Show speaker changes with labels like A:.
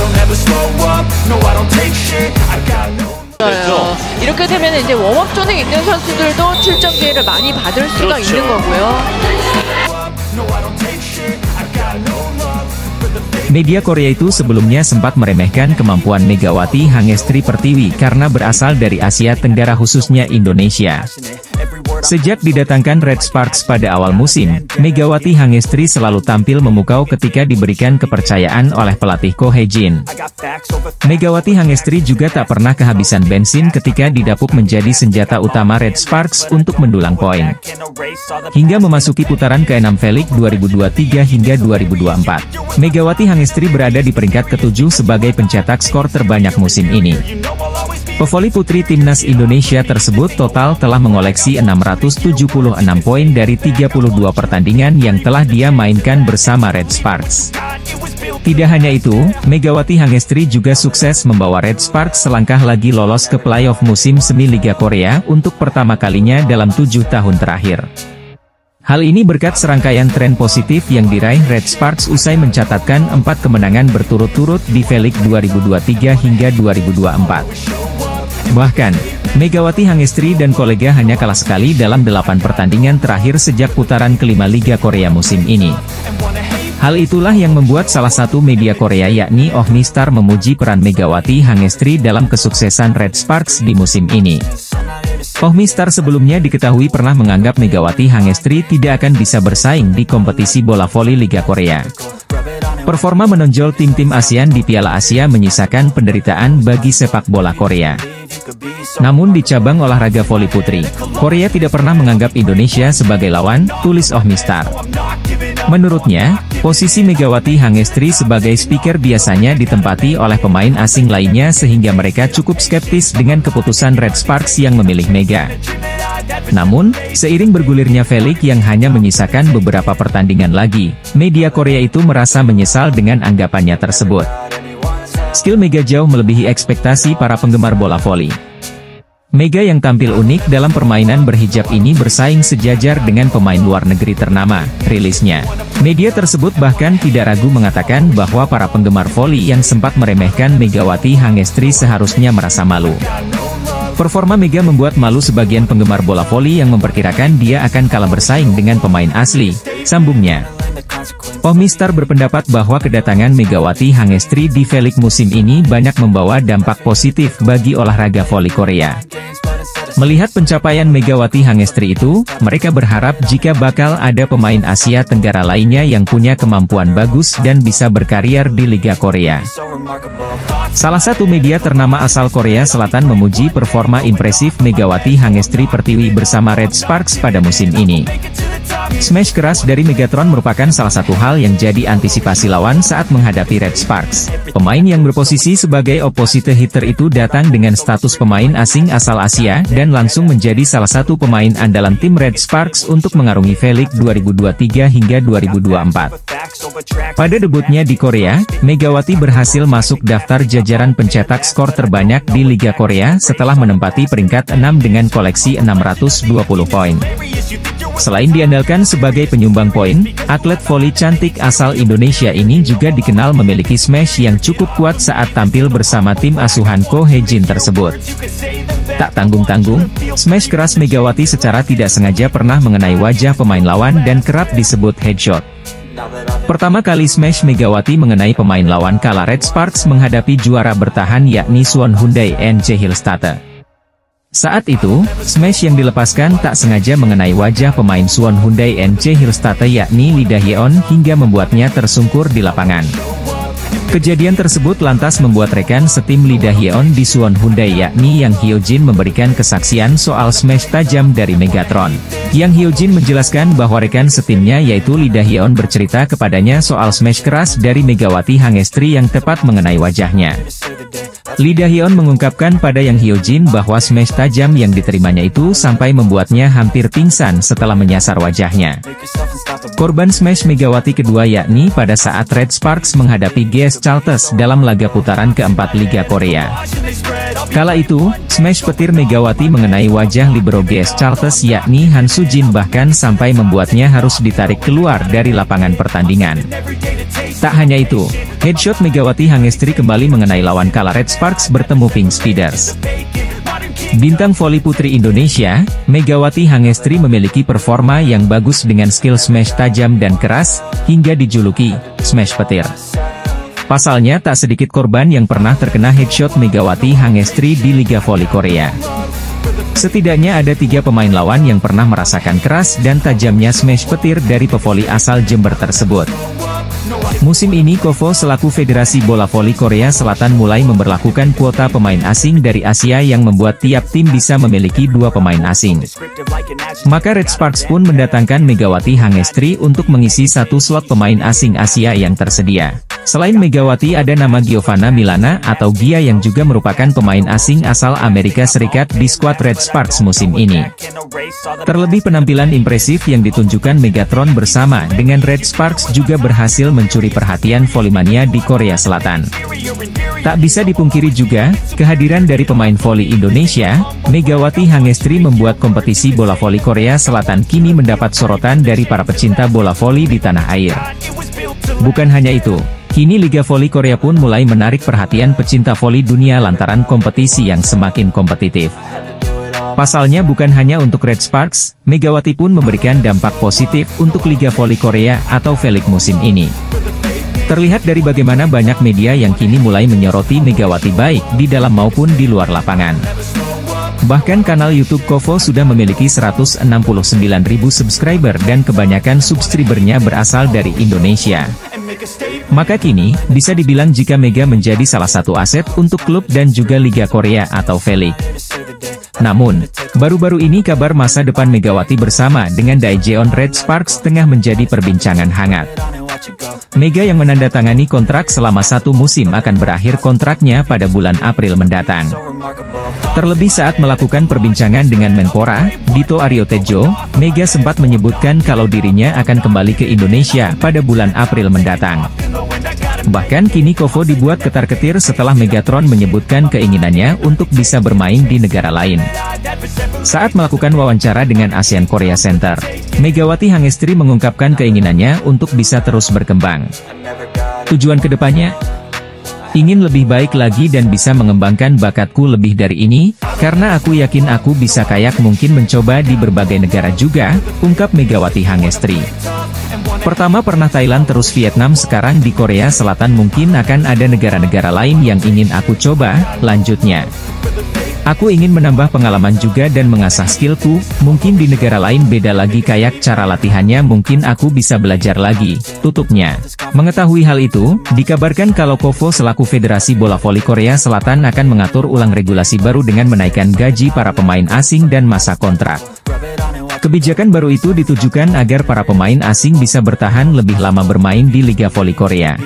A: don't ever slow up, no I don't take shit, I got no.
B: 이렇게 되면 이제 웜업존에 있는 선수들도 출전 기회를 많이 받을 수가 있는 거고요.
C: Media Korea itu sebelumnya sempat meremehkan kemampuan Megawati Hangestri Pertiwi karena berasal dari Asia Tenggara khususnya Indonesia. Sejak didatangkan Red Sparks pada awal musim, Megawati Hangestri selalu tampil memukau ketika diberikan kepercayaan oleh pelatih Ko Hye-jin. Megawati Hangestri juga tak pernah kehabisan bensin ketika didapuk menjadi senjata utama Red Sparks untuk mendulang poin. Hingga memasuki putaran ke-6 V-League 2023 hingga 2024, Megawati Hangestri berada di peringkat ke-7 sebagai pencetak skor terbanyak musim ini. Pevoli putri timnas Indonesia tersebut total telah mengoleksi 676 poin dari 32 pertandingan yang telah dia mainkan bersama Red Sparks. Tidak hanya itu, Megawati Hangestri juga sukses membawa Red Sparks selangkah lagi lolos ke playoff musim semi Liga Korea untuk pertama kalinya dalam 7 tahun terakhir. Hal ini berkat serangkaian tren positif yang diraih Red Sparks usai mencatatkan 4 kemenangan berturut-turut di V-League 2023 hingga 2024. Bahkan, Megawati Hangestri dan kolega hanya kalah sekali dalam 8 pertandingan terakhir sejak putaran kelima Liga Korea musim ini. Hal itulah yang membuat salah satu media Korea yakni Ohni Star memuji peran Megawati Hangestri dalam kesuksesan Red Sparks di musim ini. Ohni Star sebelumnya diketahui pernah menganggap Megawati Hangestri tidak akan bisa bersaing di kompetisi bola voli Liga Korea. Performa menonjol tim-tim ASEAN di Piala Asia menyisakan penderitaan bagi sepak bola Korea. Namun di cabang olahraga voli putri, Korea tidak pernah menganggap Indonesia sebagai lawan, tulis Ohni Star. Menurutnya, posisi Megawati Hangestri sebagai speaker biasanya ditempati oleh pemain asing lainnya sehingga mereka cukup skeptis dengan keputusan Red Sparks yang memilih Mega. Namun, seiring bergulirnya V-League yang hanya menyisakan beberapa pertandingan lagi, media Korea itu merasa menyesal dengan anggapannya tersebut. Skill Mega jauh melebihi ekspektasi para penggemar bola voli. Mega yang tampil unik dalam permainan berhijab ini bersaing sejajar dengan pemain luar negeri ternama, rilisnya. Media tersebut bahkan tidak ragu mengatakan bahwa para penggemar voli yang sempat meremehkan Megawati Hangestri seharusnya merasa malu. Performa Mega membuat malu sebagian penggemar bola voli yang memperkirakan dia akan kalah bersaing dengan pemain asli, sambungnya. Ohni Star berpendapat bahwa kedatangan Megawati Hangestri di V-League musim ini banyak membawa dampak positif bagi olahraga voli Korea. Melihat pencapaian Megawati Hangestri itu, mereka berharap jika bakal ada pemain Asia Tenggara lainnya yang punya kemampuan bagus dan bisa berkarier di Liga Korea. Salah satu media ternama asal Korea Selatan memuji performa impresif Megawati Hangestri Pertiwi bersama Red Sparks pada musim ini. Smash keras dari Megatron merupakan salah satu hal yang jadi antisipasi lawan saat menghadapi Red Sparks. Pemain yang berposisi sebagai opposite hitter itu datang dengan status pemain asing asal Asia dan langsung menjadi salah satu pemain andalan tim Red Sparks untuk mengarungi V-League 2023 hingga 2024. Pada debutnya di Korea, Megawati berhasil masuk daftar jajaran pencetak skor terbanyak di Liga Korea setelah menempati peringkat 6 dengan koleksi 620 poin. Selain diandalkan sebagai penyumbang poin, atlet voli cantik asal Indonesia ini juga dikenal memiliki smash yang cukup kuat saat tampil bersama tim asuhan Ko Hye-jin tersebut. Tak tanggung-tanggung, smash keras Megawati secara tidak sengaja pernah mengenai wajah pemain lawan dan kerap disebut headshot. Pertama kali smash Megawati mengenai pemain lawan kala Red Sparks menghadapi juara bertahan yakni Suwon Hyundai NC Hillstatte. Saat itu, smash yang dilepaskan tak sengaja mengenai wajah pemain Suwon Hyundai NC Hillstatte yakni Lee Da-hyeon hingga membuatnya tersungkur di lapangan. Kejadian tersebut lantas membuat rekan setim Lee Da-hyeon di Suwon Hyundai yakni Yang Hyo-jin memberikan kesaksian soal smash tajam dari Megatron. Yang Hyo-jin menjelaskan bahwa rekan setimnya yaitu Lee Da-hyeon bercerita kepadanya soal smash keras dari Megawati Hangestri yang tepat mengenai wajahnya. Lee Da-hyeon mengungkapkan pada Yang Hyo-jin bahwa smash tajam yang diterimanya itu sampai membuatnya hampir pingsan setelah menyasar wajahnya. Korban smash Megawati kedua yakni pada saat Red Sparks menghadapi GS Chalters dalam laga putaran keempat Liga Korea. Kala itu, smash petir Megawati mengenai wajah libero GS Chartes yakni Han Sujin bahkan sampai membuatnya harus ditarik keluar dari lapangan pertandingan. Tak hanya itu, headshot Megawati Hangestri kembali mengenai lawan kala Red Sparks bertemu Pink Speeders. Bintang voli putri Indonesia, Megawati Hangestri memiliki performa yang bagus dengan skill smash tajam dan keras, hingga dijuluki smash petir. Pasalnya tak sedikit korban yang pernah terkena headshot Megawati Hangestri di Liga Voli Korea. Setidaknya ada 3 pemain lawan yang pernah merasakan keras dan tajamnya smash petir dari pevoli asal Jember tersebut. Musim ini KOFO selaku Federasi Bola Voli Korea Selatan mulai memberlakukan kuota pemain asing dari Asia yang membuat tiap tim bisa memiliki 2 pemain asing. Maka Red Sparks pun mendatangkan Megawati Hangestri untuk mengisi 1 slot pemain asing Asia yang tersedia. Selain Megawati ada nama Giovanna Milana atau Gia yang juga merupakan pemain asing asal Amerika Serikat di skuad Red Sparks musim ini. Terlebih penampilan impresif yang ditunjukkan Megatron bersama dengan Red Sparks juga berhasil mencuri perhatian volimania di Korea Selatan. Tak bisa dipungkiri juga, kehadiran dari pemain voli Indonesia, Megawati Hangestri membuat kompetisi bola voli Korea Selatan kini mendapat sorotan dari para pecinta bola voli di tanah air. Bukan hanya itu, kini Liga Voli Korea pun mulai menarik perhatian pecinta voli dunia lantaran kompetisi yang semakin kompetitif. Pasalnya bukan hanya untuk Red Sparks, Megawati pun memberikan dampak positif untuk Liga Voli Korea atau V-League musim ini. Terlihat dari bagaimana banyak media yang kini mulai menyoroti Megawati baik di dalam maupun di luar lapangan. Bahkan kanal YouTube KOFO sudah memiliki 169.000 subscriber dan kebanyakan subscribernya berasal dari Indonesia. Maka kini, bisa dibilang jika Mega menjadi salah satu aset untuk klub dan juga Liga Korea atau V-League. Namun, baru-baru ini kabar masa depan Megawati bersama dengan Daejeon Red Sparks tengah menjadi perbincangan hangat. Mega yang menandatangani kontrak selama 1 musim akan berakhir kontraknya pada bulan April mendatang. Terlebih saat melakukan perbincangan dengan Menpora, Dito Aryo Tejo, Mega sempat menyebutkan kalau dirinya akan kembali ke Indonesia pada bulan April mendatang. Bahkan kini KOFO dibuat ketar-ketir setelah Megatron menyebutkan keinginannya untuk bisa bermain di negara lain. Saat melakukan wawancara dengan ASEAN Korea Center, Megawati Hangestri mengungkapkan keinginannya untuk bisa terus berkembang. Tujuan kedepannya? Ingin lebih baik lagi dan bisa mengembangkan bakatku lebih dari ini, karena aku yakin aku bisa kayak mungkin mencoba di berbagai negara juga, ungkap Megawati Hangestri. Pertama pernah Thailand terus Vietnam sekarang di Korea Selatan mungkin akan ada negara-negara lain yang ingin aku coba, lanjutnya. Aku ingin menambah pengalaman juga dan mengasah skillku, mungkin di negara lain beda lagi kayak cara latihannya mungkin aku bisa belajar lagi, tutupnya. Mengetahui hal itu, dikabarkan kalau KOFO selaku Federasi Bola Voli Korea Selatan akan mengatur ulang regulasi baru dengan menaikkan gaji para pemain asing dan masa kontrak. Kebijakan baru itu ditujukan agar para pemain asing bisa bertahan lebih lama bermain di Liga Voli Korea.